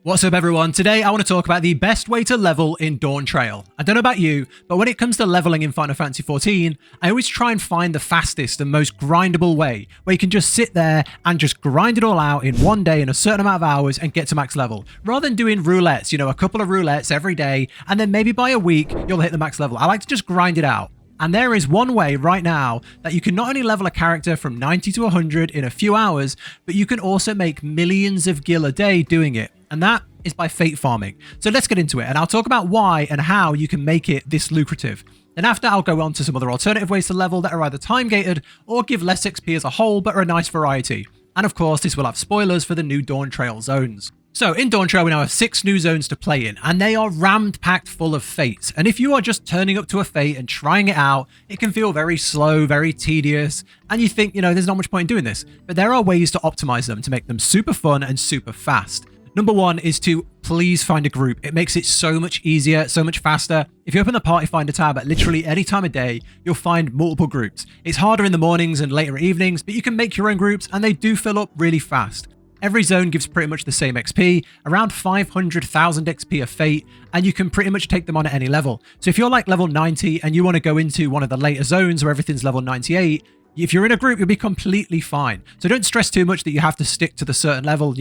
What's up everyone? Today I want to talk about the best way to level in Dawntrail. I don't know about you, but when it comes to leveling in Final Fantasy XIV, I always try and find the fastest and most grindable way, where you can just sit there and just grind it all out in one day in a certain amount of hours and get to max level, rather than doing roulettes, a couple of roulettes every day, and then maybe by a week you'll hit the max level. I like to just grind it out. And there is one way right now that you can not only level a character from 90 to 100 in a few hours, but you can also make millions of gil a day doing it. And that is by fate farming. So let's get into it, and I'll talk about why and how you can make it this lucrative. Then after, I'll go on to some other alternative ways to level that are either time gated or give less XP as a whole, but are a nice variety. And of course, this will have spoilers for the new Dawntrail zones. So in Dawntrail, we now have 6 new zones to play in, and they are rammed packed full of fates. And if you are just turning up to a fate and trying it out, it can feel very slow, very tedious, and you think, there's not much point in doing this. But there are ways to optimize them to make them super fun and super fast. Number one is to please find a group. It makes it so much easier, so much faster. If you open the Party Finder tab at literally any time of day, you'll find multiple groups. It's harder in the mornings and later evenings, but you can make your own groups and they do fill up really fast. Every zone gives pretty much the same XP, around 500,000 XP a fate, and you can pretty much take them on at any level. So if you're like level 90 and you want to go into one of the later zones where everything's level 98, if you're in a group, you'll be completely fine. So don't stress too much that you have to stick to the certain level.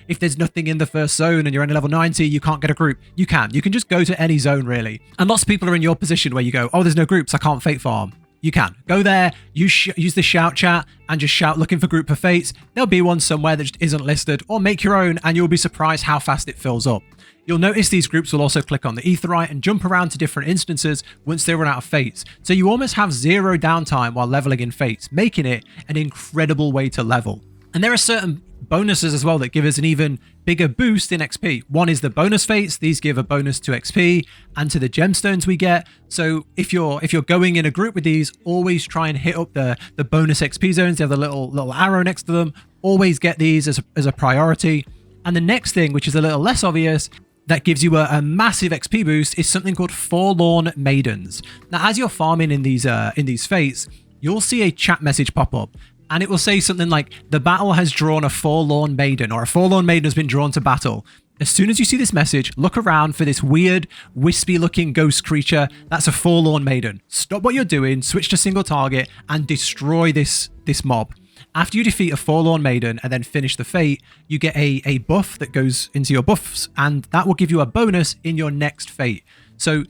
If there's nothing in the first zone and you're in level 90, you can't get a group. You can just go to any zone really. And lots of people are in your position where you go, oh, there's no groups, I can't fate farm. You can go there, use the shout chat and just shout looking for group for fates. There'll be one somewhere that just isn't listed, or make your own and you'll be surprised how fast it fills up. You'll notice these groups will also click on the Aetheryte and jump around to different instances once they run out of fates. So you almost have zero downtime while leveling in fates, making it an incredible way to level. And there are certain bonuses as well that give us an even bigger boost in XP. One is the bonus fates. These give a bonus to XP and to the gemstones we get. So if you're going in a group with these, always try and hit up the bonus XP zones. They have the little arrow next to them. Always get these as a priority. And the next thing, which is a little less obvious, that gives you a massive XP boost, is something called Forlorn Maidens. Now, as you're farming in these fates, you'll see a chat message pop up. And it will say something like, the battle has drawn a forlorn maiden, or a forlorn maiden has been drawn to battle. As soon as you see this message, look around for this weird, wispy-looking ghost creature. That's a forlorn maiden. Stop what you're doing, switch to single target, and destroy this mob. After you defeat a forlorn maiden and then finish the fate, you get a buff that goes into your buffs, and that will give you a bonus in your next fate. So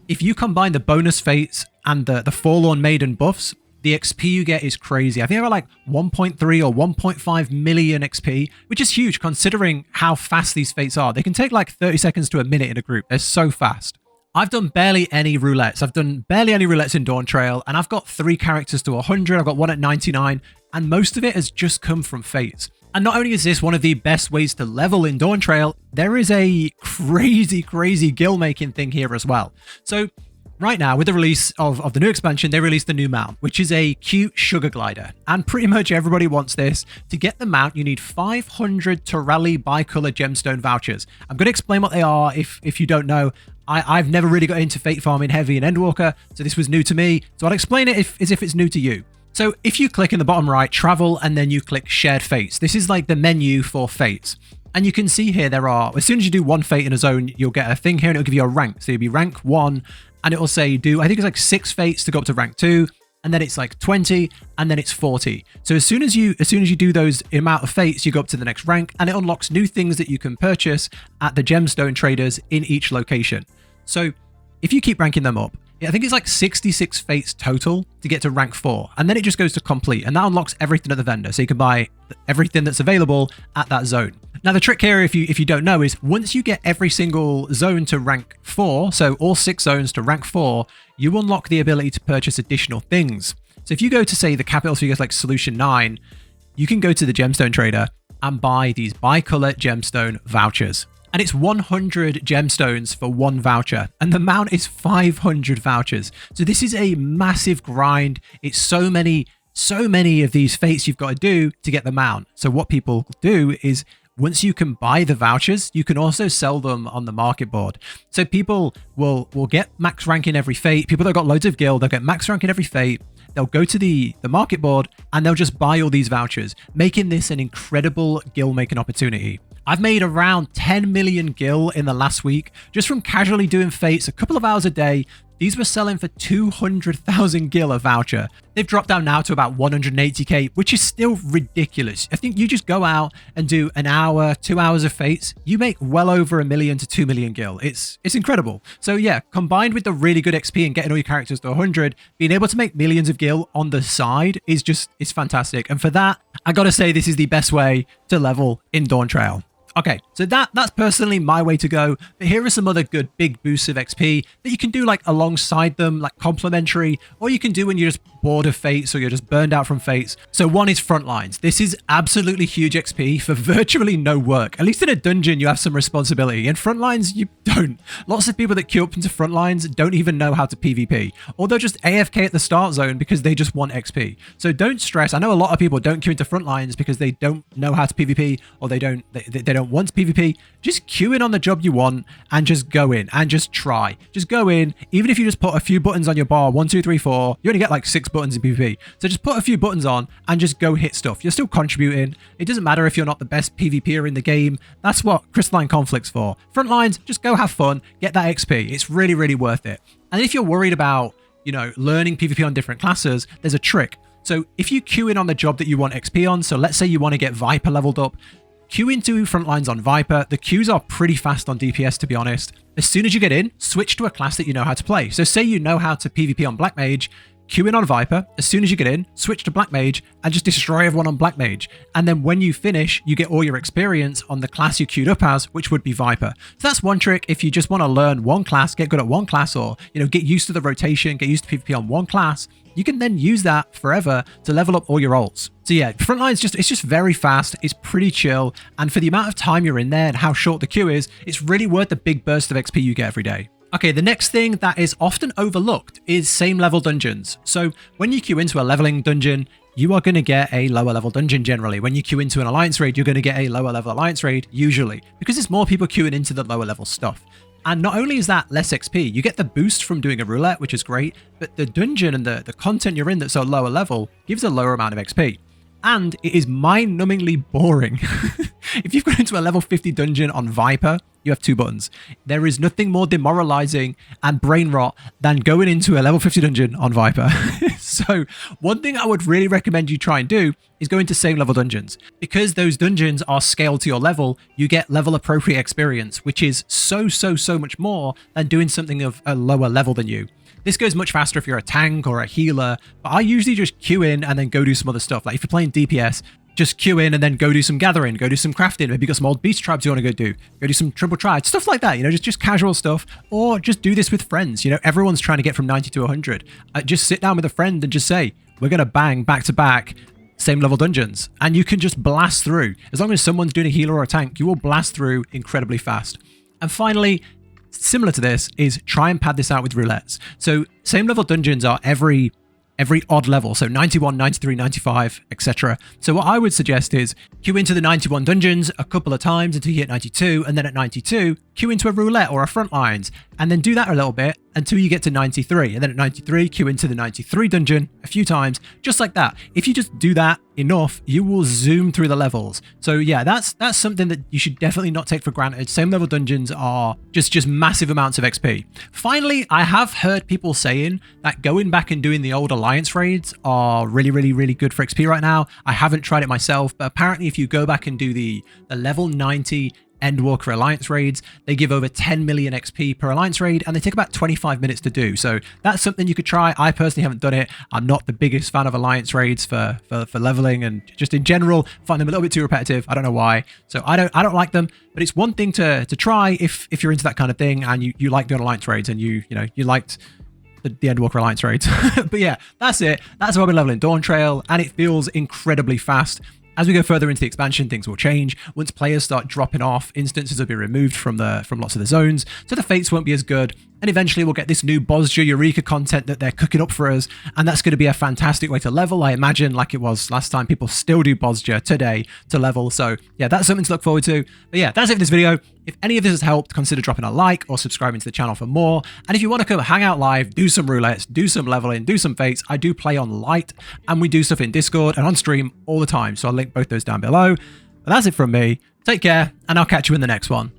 if you combine the bonus fates and the forlorn maiden buffs, the XP you get is crazy. I think they're like 1.3 or 1.5 million XP, which is huge considering how fast these fates are. They can take like 30 seconds to a minute in a group. They're so fast. I've done barely any roulettes. I've done barely any roulettes in Dawntrail, and I've got 3 characters to 100. I've got one at 99, and most of it has just come from fates. And not only is this one of the best ways to level in Dawntrail, there is a crazy gil making thing here as well. So right now, with the release of the new expansion, they released the new mount, which is a cute sugar glider. And pretty much everybody wants this. To get the mount, you need 500 Torelli bicolor gemstone vouchers. I'm going to explain what they are if you don't know. I've never really got into fate farming heavy in Endwalker, so this was new to me. So I'll explain it as if it's new to you. So if you click in the bottom right, travel, and then you click shared fates. This is like the menu for fates. And you can see here there are, as soon as you do one fate in a zone, you'll get a thing here and it'll give you a rank. So you'll be rank 1, and it will say I think it's like 6 fates to go up to rank 2, and then it's like 20, and then it's 40. So as soon as you do those amount of fates, you go up to the next rank, and it unlocks new things that you can purchase at the gemstone traders in each location. So if you keep ranking them up, I think it's like 66 fates total to get to rank 4, and then it just goes to complete, and that unlocks everything at the vendor, so you can buy everything that's available at that zone. Now the trick here, if you don't know, is once you get every single zone to rank 4, so all 6 zones to rank 4, you unlock the ability to purchase additional things. So if you go to, say, the capital figures like Solution 9, you can go to the gemstone trader and buy these bicolor gemstone vouchers. And it's 100 gemstones for 1 voucher, and the mount is 500 vouchers. So this is a massive grind. It's so many of these fates you've got to do to get the mount. So what people do is, once you can buy the vouchers, you can also sell them on the market board. So people will get max rank in every fate. People that got loads of gil, they'll get max rank in every fate. They'll go to the market board and they'll just buy all these vouchers, making this an incredible gil making opportunity. I've made around 10 million gil in the last week just from casually doing fates a couple of hours a day. These were selling for 200,000 gil a voucher. They've dropped down now to about 180k, which is still ridiculous. I think you just go out and do an hour, 2 hours of fates, you make well over 1 million to 2 million gil. It's incredible. So yeah, combined with the really good XP and getting all your characters to 100, being able to make millions of gil on the side is fantastic. And for that, I gotta say this is the best way to level in Dawntrail. Okay, so that's personally my way to go, but here are some other good big boosts of XP that you can do like alongside them, like complementary, or you can do when you're just bored of fates or you're just burned out from fates. So one is Frontlines. This is absolutely huge XP for virtually no work. At least in a dungeon, you have some responsibility. In Frontlines, you don't. Lots of people that queue up into Frontlines don't even know how to PvP, or they're just AFK at the start zone because they just want XP. So don't stress. I know a lot of people don't queue into Frontlines because they don't know how to PvP, or they don't want PvP. Just queue in on the job you want and just go in and just try. Just go in. Even if you just put a few buttons on your bar, 1, 2, 3, 4, you only get like 6 buttons in PvP. So just put a few buttons on and just go hit stuff. You're still contributing. It doesn't matter if you're not the best PvPer in the game. That's what Crystalline Conflict's for. Frontlines, just go have fun, get that XP. It's really, really worth it. And if you're worried about, learning PvP on different classes, there's a trick. So if you queue in on the job that you want XP on, so let's say you want to get Viper leveled up, queue into Frontlines on Viper. The queues are pretty fast on DPS, to be honest. As soon as you get in, switch to a class that you know how to play. So say you know how to PvP on Black Mage, queue in on Viper. As soon as you get in, switch to Black Mage and just destroy everyone on Black Mage. And then when you finish, you get all your experience on the class you queued up as, which would be Viper. So that's one trick. If you just want to learn one class, get good at one class, or get used to the rotation, get used to PvP on one class, you can then use that forever to level up all your ults. So yeah, Frontline's it's just very fast, it's pretty chill, and for the amount of time you're in there and how short the queue is, it's really worth the big burst of XP you get every day. Okay, the next thing that is often overlooked is same level dungeons. So when you queue into a leveling dungeon, you are going to get a lower level dungeon generally. When you queue into an alliance raid, you're going to get a lower level alliance raid usually, because it's more people queuing into the lower level stuff. And not only is that less XP, you get the boost from doing a roulette, which is great, but the dungeon and the content you're in that's a lower level gives a lower amount of XP. And it is mind-numbingly boring. If you've gone into a level 50 dungeon on Viper, you have 2 buttons. There is nothing more demoralizing and brain rot than going into a level 50 dungeon on Viper. So one thing I would really recommend you try and do is go into same level dungeons. Because those dungeons are scaled to your level, you get level appropriate experience, which is so much more than doing something of a lower level than you. This goes much faster if you're a tank or a healer, but I usually just queue in and then go do some other stuff. Like if you're playing DPS, just queue in and then go do some gathering, go do some crafting. Maybe you got some old beast tribes you want to go do some triple triad, stuff like that, just casual stuff. Or just do this with friends. Everyone's trying to get from 90 to 100. Just sit down with a friend and just say, we're going to bang back to back same level dungeons, and you can just blast through. As long as someone's doing a healer or a tank, you will blast through incredibly fast. And finally, similar to this, is try and pad this out with roulettes. So same level dungeons are every odd level, so 91, 93, 95, etc. So what I would suggest is queue into the 91 dungeons a couple of times until you hit 92, and then at 92, queue into a roulette or a Frontlines, and then do that a little bit until you get to 93, and then at 93, queue into the 93 dungeon a few times, just like that. If you just do that enough, you will zoom through the levels. So yeah, that's something that you should definitely not take for granted. Same level dungeons are just massive amounts of XP. Finally, I have heard people saying that going back and doing the old alliance raids are really good for XP right now. I haven't tried it myself, but apparently if you go back and do the level 90 Endwalker Alliance raids, they give over 10 million XP per Alliance raid, and they take about 25 minutes to do. So that's something you could try. I personally haven't done it. I'm not the biggest fan of Alliance raids for leveling, and just in general find them a little bit too repetitive. I don't know why. So I don't like them, but it's one thing to try if you're into that kind of thing and you like doing Alliance raids and you liked the Endwalker Alliance raids. But yeah, that's it. That's how I've been leveling Dawntrail, and it feels incredibly fast. As we go further into the expansion, things will change. Once players start dropping off, instances will be removed from lots of the zones, so the fates won't be as good. And eventually we'll get this new Bosja Eureka content that they're cooking up for us, and that's going to be a fantastic way to level. I imagine, like it was last time, people still do Bosja today to level. So yeah, that's something to look forward to. But yeah, that's it for this video. If any of this has helped, consider dropping a like or subscribing to the channel for more. And if you want to come hang out live, do some roulettes, do some leveling, do some fates, I do play on Light, and we do stuff in Discord and on stream all the time. So I'll link both those down below. But that's it from me. Take care, and I'll catch you in the next one.